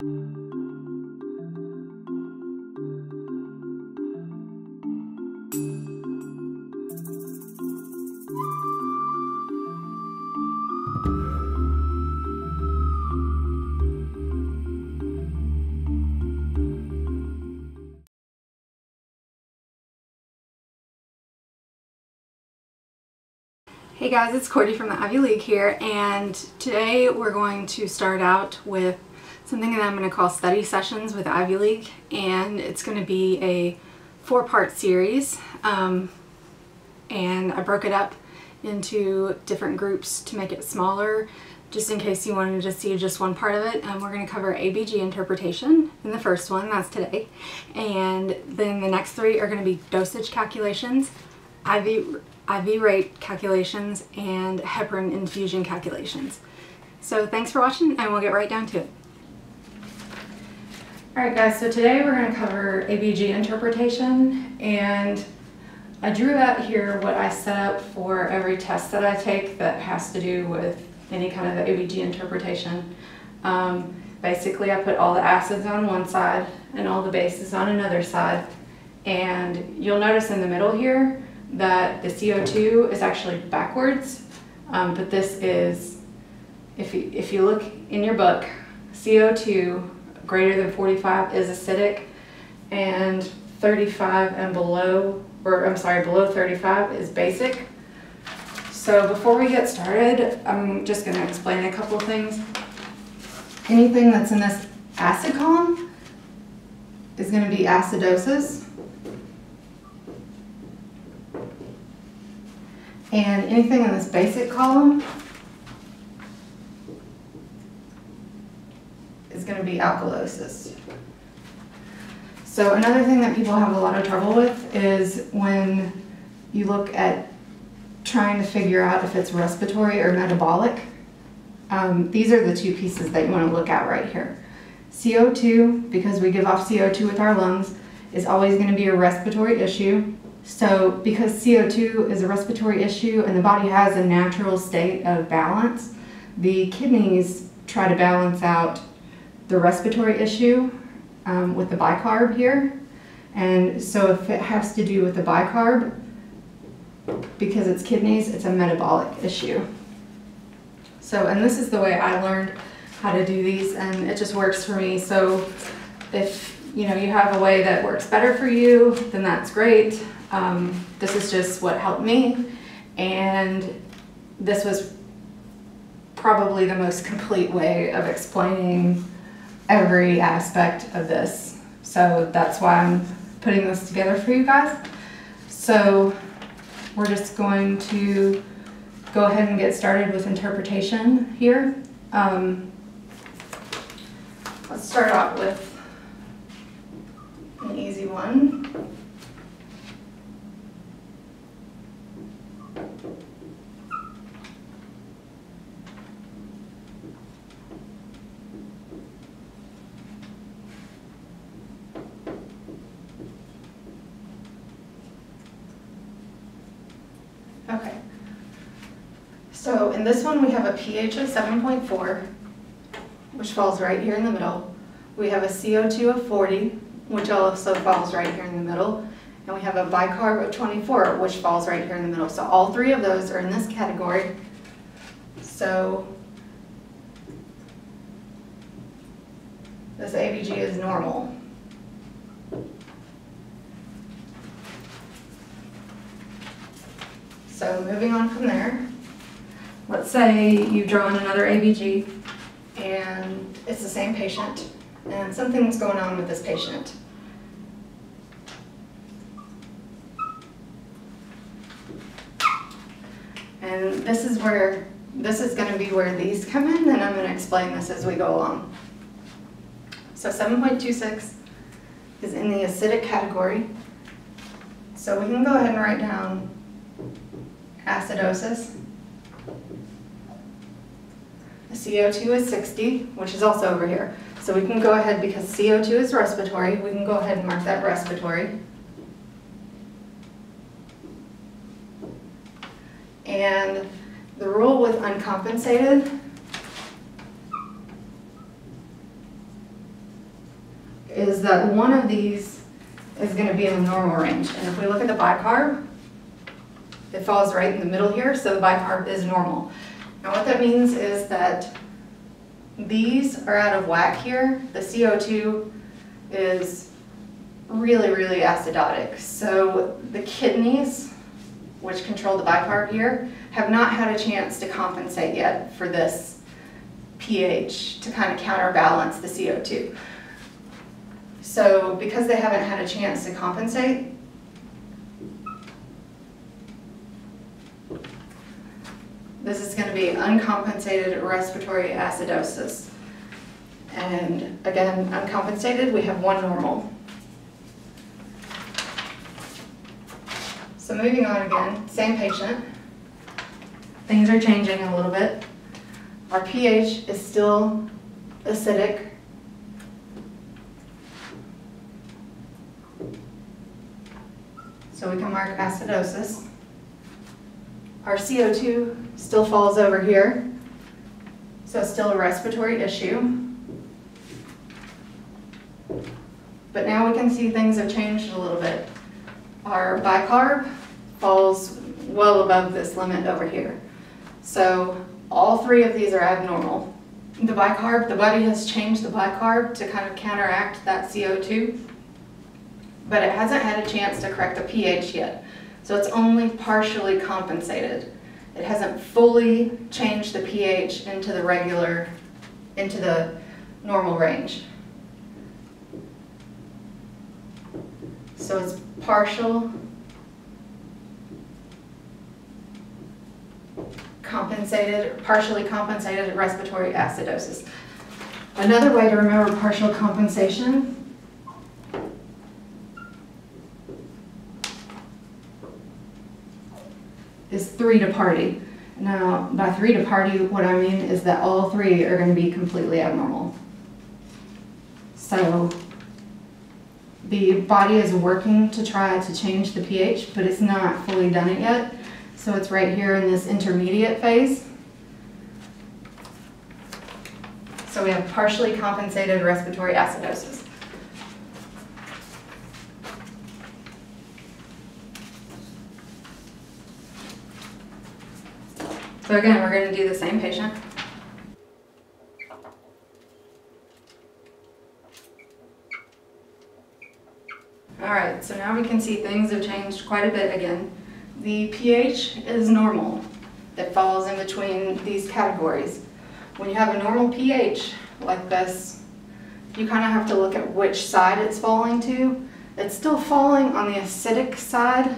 Hey guys, it's Courtney from the Ivy League here, and today we're going to start out with something that I'm going to call study sessions with Ivy League, and it's going to be a 4-part series, and I broke it up into different groups to make it smaller, just in case you wanted to see just one part of it. We're going to cover ABG interpretation in the first one, that's today, and then the next 3 are going to be dosage calculations, IV rate calculations, and heparin infusion calculations. So thanks for watching, and we'll get right down to it. Alright guys, so today we're going to cover ABG interpretation, and I drew out here what I set up for every test that I take that has to do with any kind of ABG interpretation. Basically I put all the acids on one side and all the bases on another side, and you'll notice in the middle here that the CO2 is actually backwards, but this is, if you look in your book, CO2 greater than 45 is acidic, and 35 and below, or I'm sorry, below 35 is basic. So before we get started, I'm just going to explain a couple of things. Anything that's in this acid column is going to be acidosis. And anything in this basic column is going to be alkalosis. So another thing that people have a lot of trouble with is when you look at trying to figure out if it's respiratory or metabolic. These are the 2 pieces that you want to look at right here. CO2, because we give off CO2 with our lungs, is always going to be a respiratory issue. So because CO2 is a respiratory issue and the body has a natural state of balance, the kidneys try to balance out the respiratory issue with the bicarb here. And so if it has to do with the bicarb, because it's kidneys, it's a metabolic issue. So, and this is the way I learned how to do these, and it just works for me. So if you have a way that works better for you, then that's great. This is just what helped me, and this was probably the most complete way of explaining every aspect of this. So that's why I'm putting this together for you guys. So we're just going to go ahead and get started with interpretation here. Let's start out with an easy one. Okay, so in this one we have a pH of 7.4, which falls right here in the middle. We have a CO2 of 40, which also falls right here in the middle. And we have a bicarb of 24, which falls right here in the middle. So all 3 of those are in this category. So this ABG is normal. So moving on from there, let's say you've drawn another ABG and it's the same patient and something's going on with this patient. And this is going to be where these come in, and I'm going to explain this as we go along. So 7.26 is in the acidic category. So we can go ahead and write down acidosis. The CO2 is 60, which is also over here. So we can go ahead, because CO2 is respiratory, we can go ahead and mark that respiratory. And the rule with uncompensated is that one of these is going to be in the normal range. And if we look at the bicarb, it falls right in the middle here, so the bicarb is normal. Now what that means is that these are out of whack here. The CO2 is really, really acidotic. So the kidneys, which control the bicarb here, have not had a chance to compensate yet for this pH to kind of counterbalance the CO2. So because they haven't had a chance to compensate, this is going to be uncompensated respiratory acidosis. And again, uncompensated, we have one normal. So moving on again, same patient. Things are changing a little bit. Our pH is still acidic. So we can mark acidosis. Our CO2 still falls over here, so it's still a respiratory issue. But now we can see things have changed a little bit. Our bicarb falls well above this limit over here. So all three of these are abnormal. The bicarb, the body has changed the bicarb to kind of counteract that CO2, but it hasn't had a chance to correct the pH yet. So it's only partially compensated. It hasn't fully changed the pH into the normal range. So it's partially compensated respiratory acidosis. Another way to remember partial compensation is 3 to party. Now, by 3 to party, what I mean is that all three are going to be completely abnormal. So the body is working to try to change the pH, but it's not fully done it yet. So it's right here in this intermediate phase. So we have partially compensated respiratory acidosis. So again, we're going to do the same patient. Alright, so now we can see things have changed quite a bit again. The pH is normal. It falls in between these categories. When you have a normal pH like this, you kind of have to look at which side it's falling to. It's still falling on the acidic side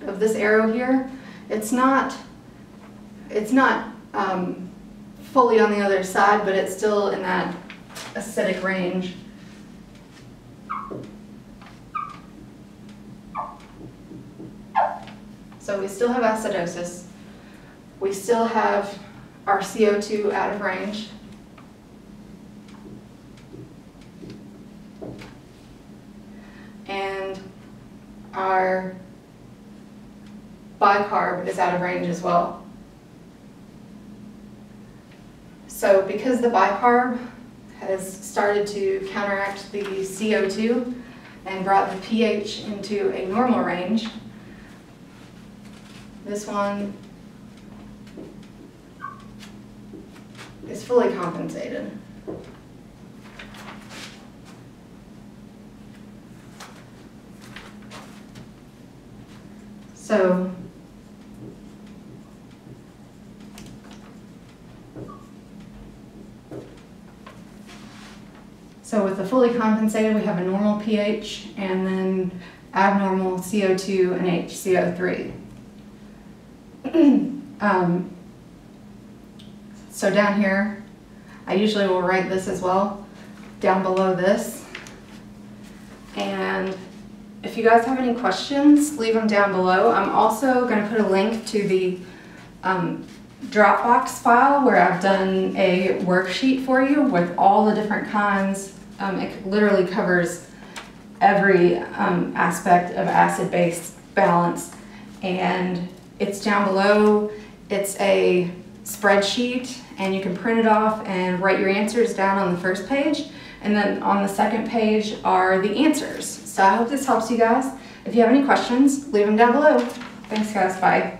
of this arrow here. It's not fully on the other side, but it's still in that acidic range. So we still have acidosis. We still have our CO2 out of range. And our bicarb is out of range as well. So because the bicarb has started to counteract the CO2 and brought the pH into a normal range, this one is fully compensated. So with the fully compensated, we have a normal pH and then abnormal CO2 and HCO3. So down here, I usually will write this as well, down below this. And if you guys have any questions, leave them down below. I'm also going to put a link to the Dropbox file where I've done a worksheet for you with all the different kinds. It literally covers every aspect of acid-base balance, and it's down below. It's a spreadsheet, and you can print it off and write your answers down on the first page, And then on the second page are the answers. So I hope this helps you guys. If you have any questions, leave them down below. Thanks guys, bye.